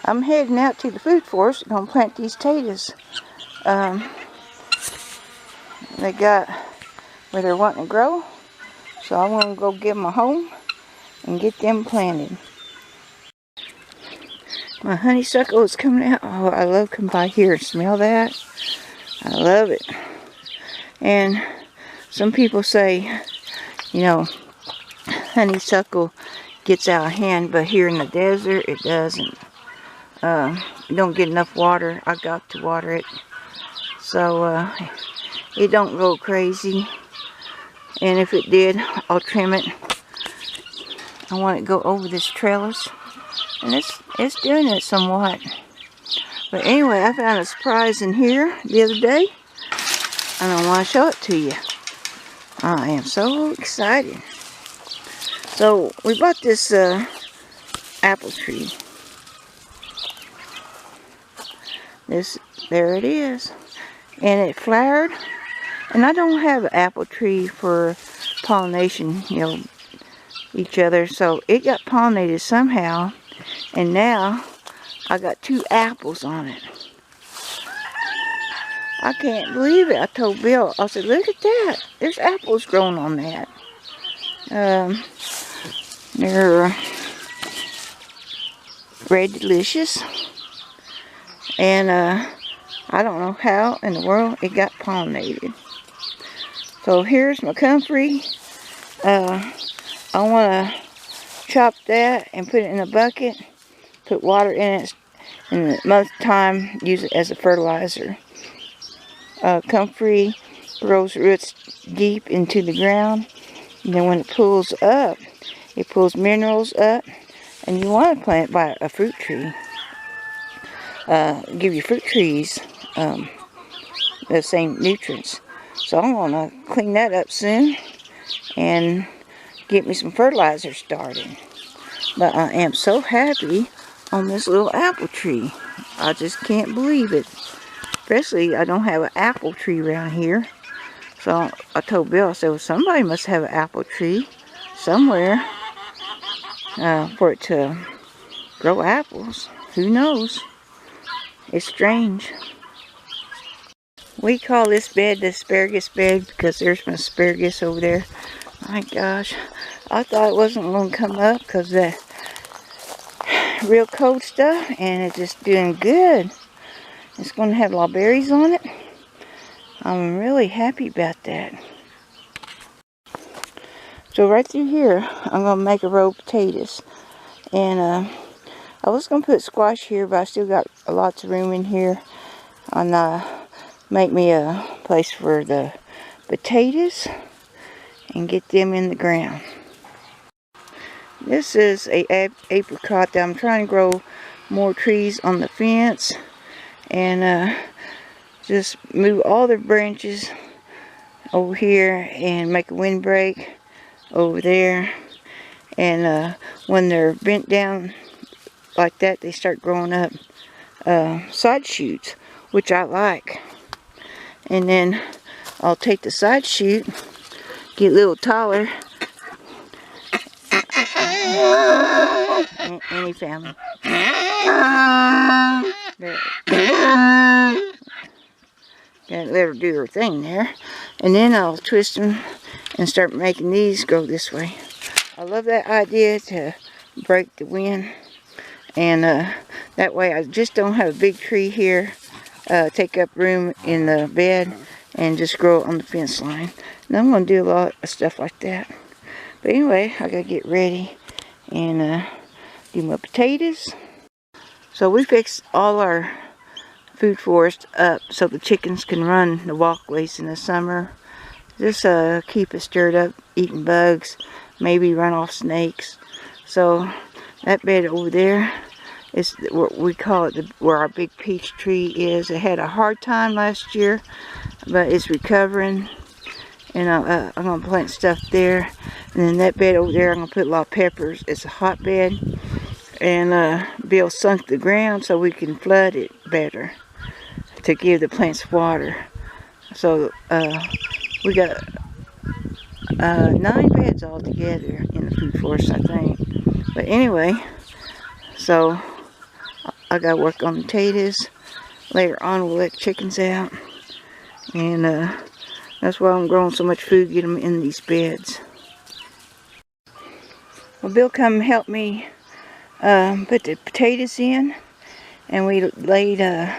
I'm heading out to the food forest. Gonna plant these potatoes. They got where they're wanting to grow, so I'm gonna go give them a home and get them planted. My honeysuckle is coming out. Oh, I love coming by here and smell that. I love it. And some people say, you know, honeysuckle gets out of hand, but here in the desert it doesn't. You don't get enough water. I got to water it, so it don't go crazy. And if it did, I'll trim it. I want it to go over this trellis, and it's doing it somewhat. But anyway, I found a surprise in here the other day, and I want to show it to you. I am so excited. So we bought this apple tree. There it is, and it flowered. And I don't have an apple tree for pollination, you know, each other. So it got pollinated somehow, and now I got 2 apples on it. I can't believe it. I told Bill, I said, look at that. There's apples growing on that. They're Red Delicious. And I don't know how in the world it got pollinated. So here's my comfrey. I want to chop that and put it in a bucket, put water in it, and most of the time use it as a fertilizer. Comfrey grows roots deep into the ground, and then when it pulls up, it pulls minerals up, and you want to plant it by a fruit tree. Give your fruit trees the same nutrients. So I'm going to clean that up soon and get me some fertilizer started. But I am so happy on this little apple tree. I just can't believe it. Especially I don't have an apple tree around here. So I told Bill, I said, well, somebody must have an apple tree somewhere for it to grow apples. Who knows? It's strange. We call this bed the asparagus bed because there's my asparagus over there. My gosh, I thought it wasn't going to come up because the real cold stuff, and it's just doing good. It's going to have a lot of berries on it. I'm really happy about that. So right through here, I'm going to make a row of potatoes. And I was going to put squash here, but I still got lots of room in here. And make me a place for the potatoes and get them in the ground. This is a apricot that I'm trying to grow more trees on the fence. And just move all the branches over here and make a windbreak over there. And when they're bent down like that, they start growing up side shoots, which I like. And then I'll take the side shoot, get a little taller. Any family. Gotta let her do her thing there. And then I'll twist them and start making these go this way. I love that idea to break the wind. And that way I just don't have a big tree here. Take up room in the bed and just grow it on the fence line. And I'm going to do a lot of stuff like that. But anyway, I got to get ready and do my potatoes. So we fixed all our food forest up so the chickens can run the walkways in the summer. Just keep it stirred up, eating bugs, maybe run off snakes. So that bed over there is what we call it, where our big peach tree is. It had a hard time last year, but it's recovering. And I'm going to plant stuff there. And then that bed over there, I'm going to put a lot of peppers. It's a hot bed. And Bill sunk the ground so we can flood it better to give the plants water. So we got 9 beds all together in the food forest, I think. But anyway, so I gotta work on potatoes. Later on we'll let chickens out. And that's why I'm growing so much food, get them in these beds. Well, Bill come help me put the potatoes in. And we laid a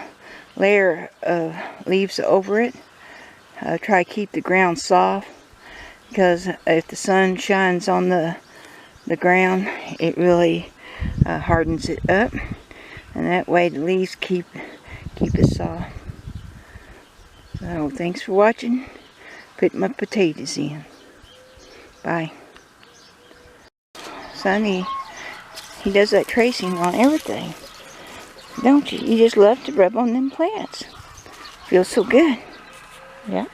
layer of leaves over it. Try to keep the ground soft, because if the sun shines on the ground, it really hardens it up, and that way the leaves keep it soft. So thanks for watching. Put my potatoes in. Bye. Sonny, he does that tracing on everything, don't you? You just love to rub on them plants. Feels so good. Yeah.